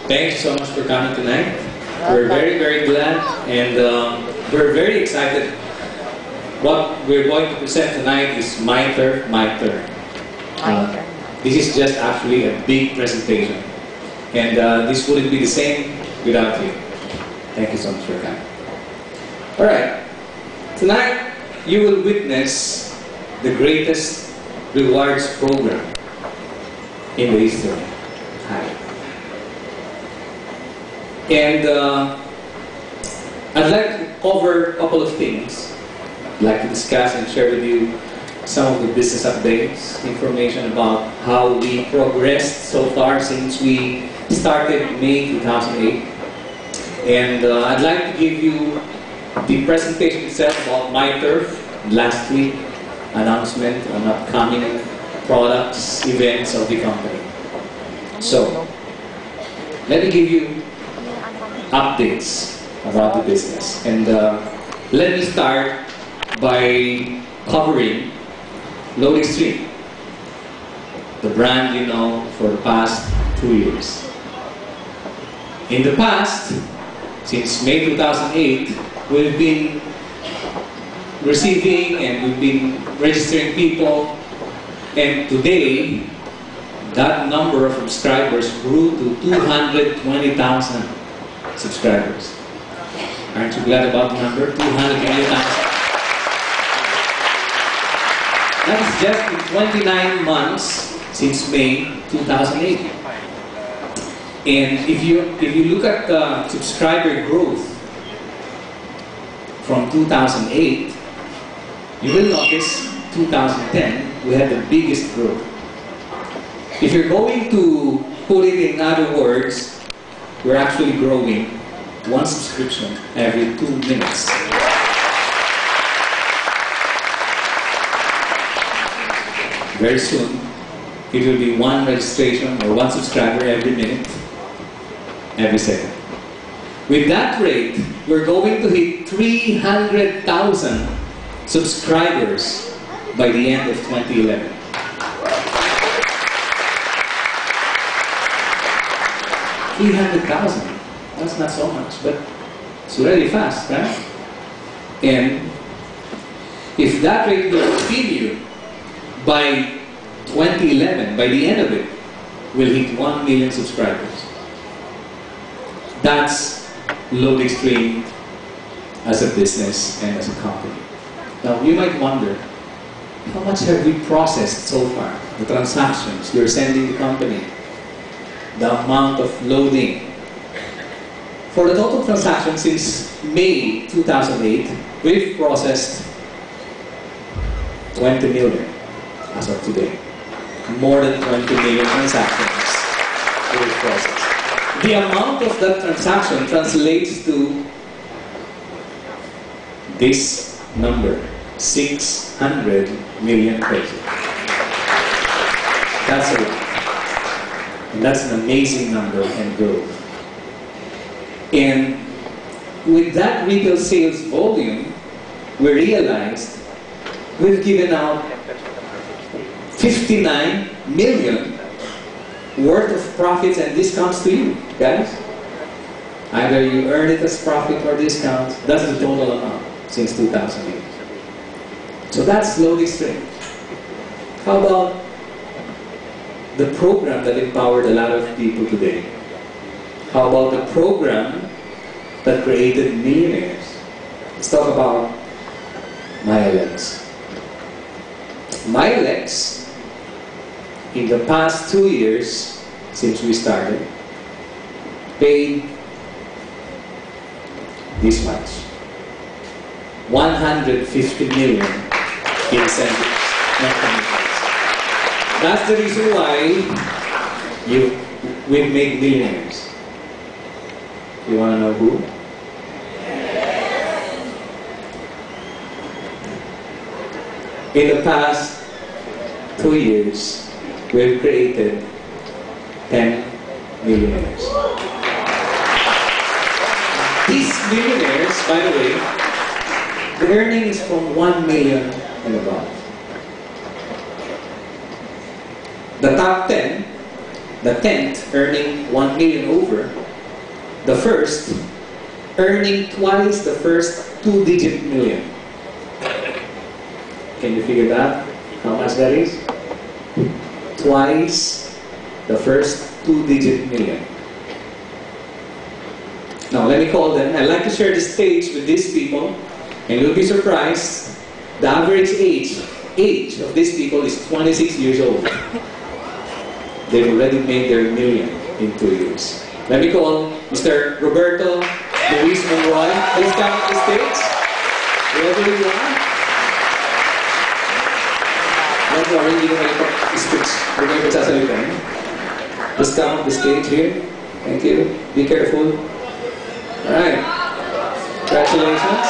Thank you so much for coming tonight. We're very, very glad, and we're very excited. What we're going to present tonight is MITRE. This is just actually a big presentation, and this wouldn't be the same without you. Thank you so much for coming. All right, tonight you will witness the greatest rewards program in the history. And I'd like to cover a couple of things. I'd like to discuss and share with you some of the business updates, information about how we progressed so far since we started May 2008. And I'd like to give you the presentation itself about MITRE. Lastly, announcement on upcoming products, events of the company. So, let me give you updates about the business. And let me start by covering Load Extreme, the brand you know for the past 2 years. In the past, since May 2008, we've been receiving and we've been registering people, and today that number of subscribers grew to 220,000 subscribers. Aren't you glad about the number? 220,000. That's just in 29 months since May 2008. And if you look at the subscriber growth from 2008, you will notice 2010 we had the biggest growth. If you're going to put it in other words, we're actually growing one subscription every 2 minutes. Very soon, it will be one registration or one subscriber every minute, every second. With that rate, we're going to hit 300,000 subscribers by the end of 2011. 300,000. That's not so much, but it's really fast, right? And if that rate will continue, by 2011, by the end of it, we'll hit 1 million subscribers. That's Load Extreme as a business and as a company. Now, you might wonder, how much have we processed so far? The transactions you're sending the company, the amount of loading. For the total transactions since May 2008, we've processed 20 million as of today. More than 20 million transactions we've processed. The amount of that transaction translates to this number, 600 million pesos. That's a lot. And that's an amazing number and growth. And with that retail sales volume, we realized we've given out 59 million worth of profits and discounts to you, guys. Either you earn it as profit or discount. That's the total amount since 2008. So that's Load Extreme. How about the program that empowered a lot of people today? How about the program that created millionaires? Let's talk about MyLX. MyLX, in the past 2 years since we started, paid this much. 150 million in incentives. That's the reason why we've made millionaires. You want to know who? In the past 2 years, we've created 10 millionaires. These millionaires, by the way, the earnings from 1 million and above. The top 10, the 10th earning 1 million over, the first earning twice the first 2-digit million. Can you figure that? How much that is? Twice the first 2-digit million. Now let me call them. I'd like to share the stage with these people, and you'll be surprised. The average age of these people is 26 years old. They've already made their million in 2 years. Let me call Mr. Roberto Luis Monroy. Please come to the stage. Wherever you are. Don't worry, hindi ko may speech. Huwag kayo pagsasalitan. Just come to the stage here. Thank you. Be careful. Alright. Congratulations.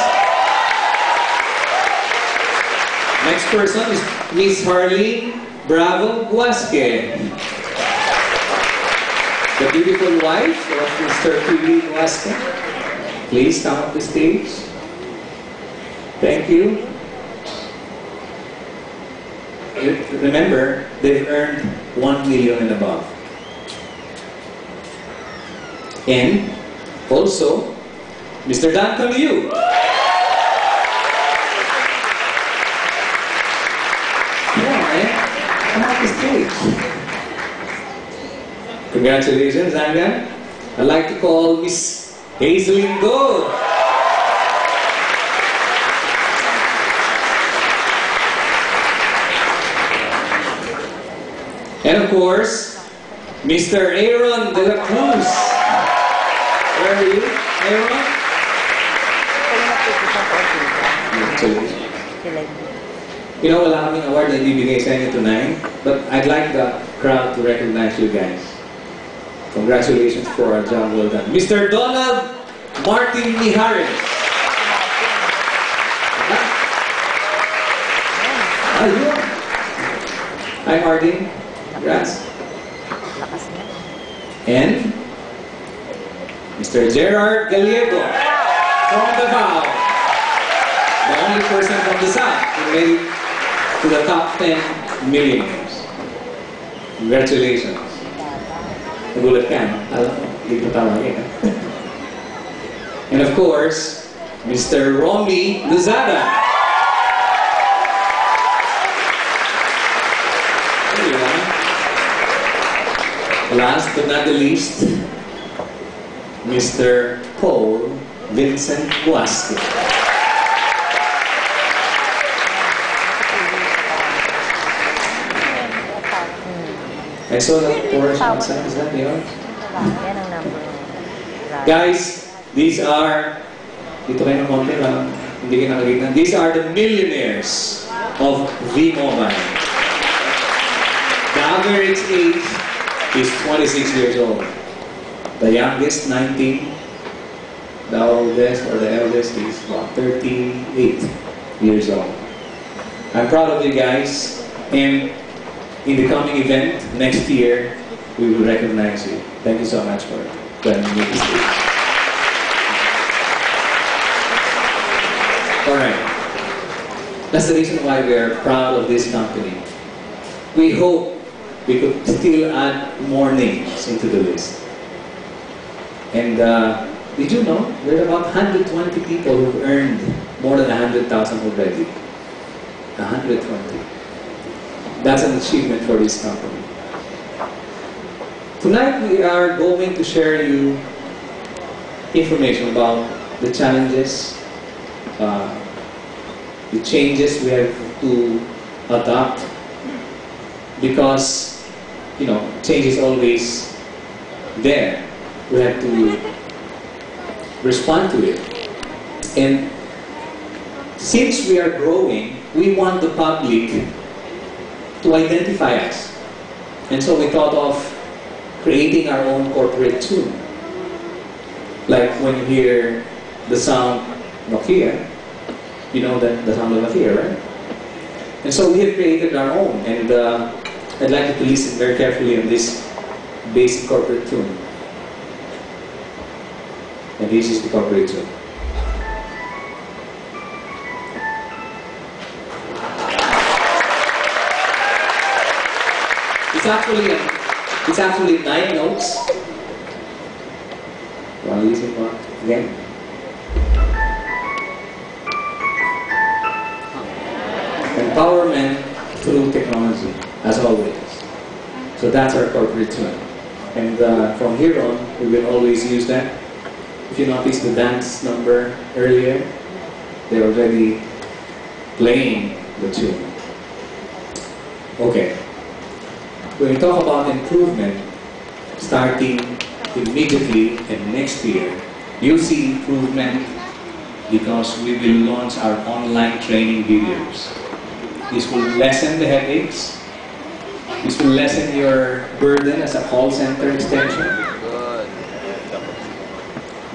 Next person is Miss Harley Bravo Guasque, the beautiful wife of Mr. P.B. Guasque. Please come up the stage. Thank you. Remember, they've earned 1 million and above. And also, Mr. Duncan Liu. Come on the stage. Congratulations, Angan. I'd like to call Miss Hazelyn Gold. And of course, Mr. Aaron De La Cruz. Where are you, Aaron? You know, wala kaming award na ibibigay sa inyo tonight, but I'd like the crowd to recognize you guys. Congratulations for a job well done. Mr. Donald Martin Mijares. Ayun. Hi, Martin. Congrats. And Mr. Gerard Gallego from Davao. The only person from the South who made it to the top 10 millionaires. Congratulations. Nagulat ka, no? Alam mo, hindi ko tawagin, ha? And of course, Mr. Romy Luzada. There you are. Last but not the least, Mr. Paul Vincent Guasque. I saw that Porsche outside. Is that yours? Guys, these are, dito kayo ng konti, hindi kayo nakikita. These are the millionaires of V-Mobile. The average age is 26 years old. The youngest, 19. The oldest or the eldest is, what, 38 years old. I'm proud of you guys, and in the coming event next year, we will recognize you. Thank you so much for joining me this day. Alright. That's the reason why we are proud of this company. We hope we could still add more names into the list. And did you know there are about 120 people who've earned more than 100,000 already? 120. That's an achievement for this company. Tonight we are going to share you information about the challenges, the changes we have to adopt, because, you know, change is always there. We have to respond to it. And since we are growing, we want the public to identify us. And so we thought of creating our own corporate tune. Like when you hear the sound Nokia, you know that the sound of Nokia, right? And so we have created our own, and I'd like you to listen very carefully on this basic corporate tune. And this is the corporate tune. It's actually It's actually 9 notes. Want to listen more? Again. Empowerment through technology, as always. So that's our corporate tune. And from here on, we will always use that. If you notice the dance number earlier, they're already playing the tune. Okay. When we talk about improvement, starting immediately and next year, you'll see improvement because we will launch our online training videos. This will lessen the headaches. This will lessen your burden as a call center extension.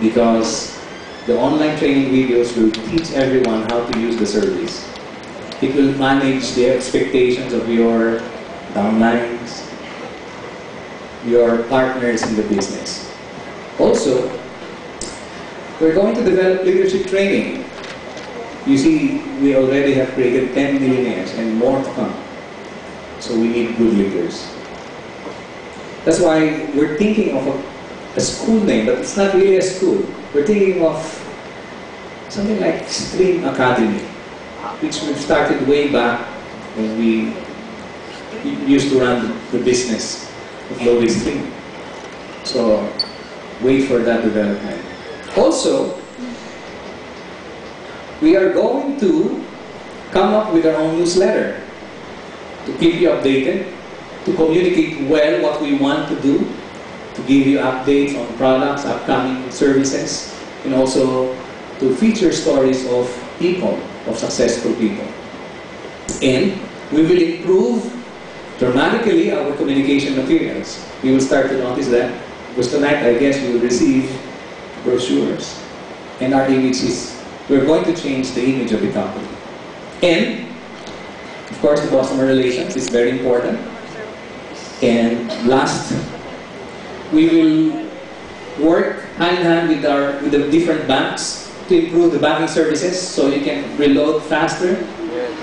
Because the online training videos will teach everyone how to use the service. It will manage the expectations of your downlines, your partners in the business. Also, we're going to develop leadership training. You see, we already have created 10 millionaires and more to come. So we need good leaders. That's why we're thinking of a school name, but it's not really a school. We're thinking of something like Stream Academy, which we've started way back when we used to run the business of Lowly Stream. So wait for that development. Also, we are going to come up with our own newsletter to keep you updated, to communicate well what we want to do, to give you updates on products, upcoming services, and also to feature stories of people, of successful people. And we will improve dramatically our communication materials. You will start to notice that, because tonight I guess you will receive brochures, and our image is, we're going to change the image of the company. And, of course, the customer relations is very important. And last, we will work hand in hand with the different banks to improve the banking services so you can reload faster.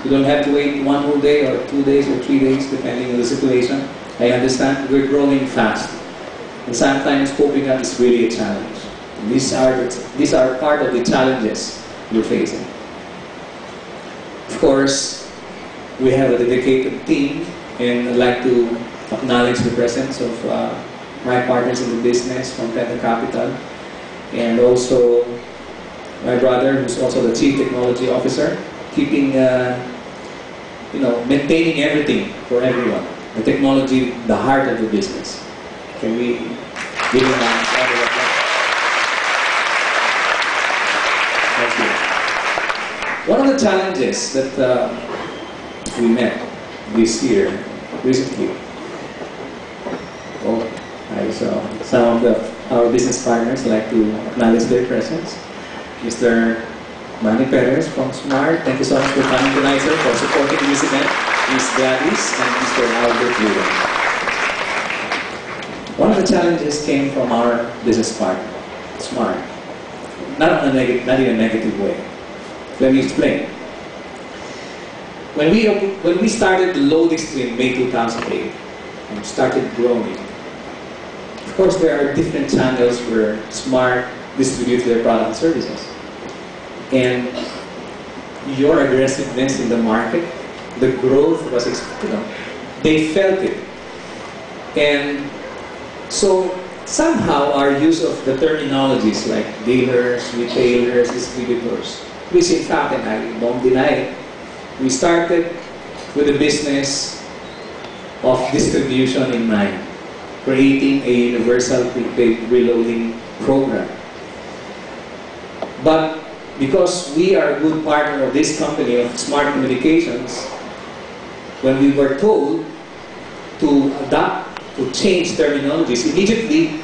You don't have to wait 1 whole day or 2 days or 3 days depending on the situation. I understand we're growing fast. And sometimes coping up is really a challenge. And these are part of the challenges we're facing. Of course, we have a dedicated team, and I'd like to acknowledge the presence of my partners in the business from Penta Capital, and also my brother, who's also the Chief Technology Officer, keeping, maintaining everything for everyone. The technology, the heart of the business. Can we give him a round of applause? Thank you. One of the challenges that we met this year, recently, so some of our business partners like to acknowledge their presence. Mr. Manny Perez from Smart, thank you so much for coming tonight, sir, for supporting this event. Ms. Gladys and Mr. Albert Lewin. One of the challenges came from our business partner, Smart. Not in a negative way. Let me explain. When we started the Load Stream in May 2008 and started growing, of course there are different channels where Smart distributes their products and services. And your aggressiveness in the market, the growth was, they felt it. And so somehow our use of the terminologies like dealers, retailers, distributors, which in fact, and I don't deny it, we started with a business of distribution in mind, creating a universal prepaid reloading program. But because we are a good partner of this company, of Smart Communications, when we were told to adapt, to change terminologies, immediately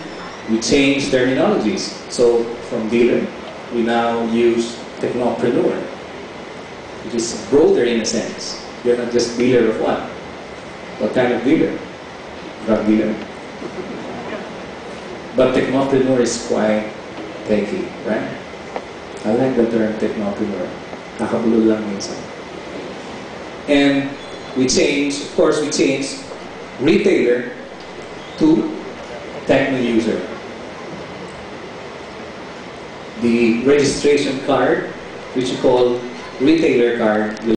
we changed terminologies. So from dealer, we now use technopreneur, which is broader in a sense. You're not just dealer of what? What kind of dealer? Drug dealer. But technopreneur is quite techy, right? I like the term technopreneur. Nakabulol lang minsan. And we changed, of course we changed retailer to techno user. The registration card, which you call retailer card, will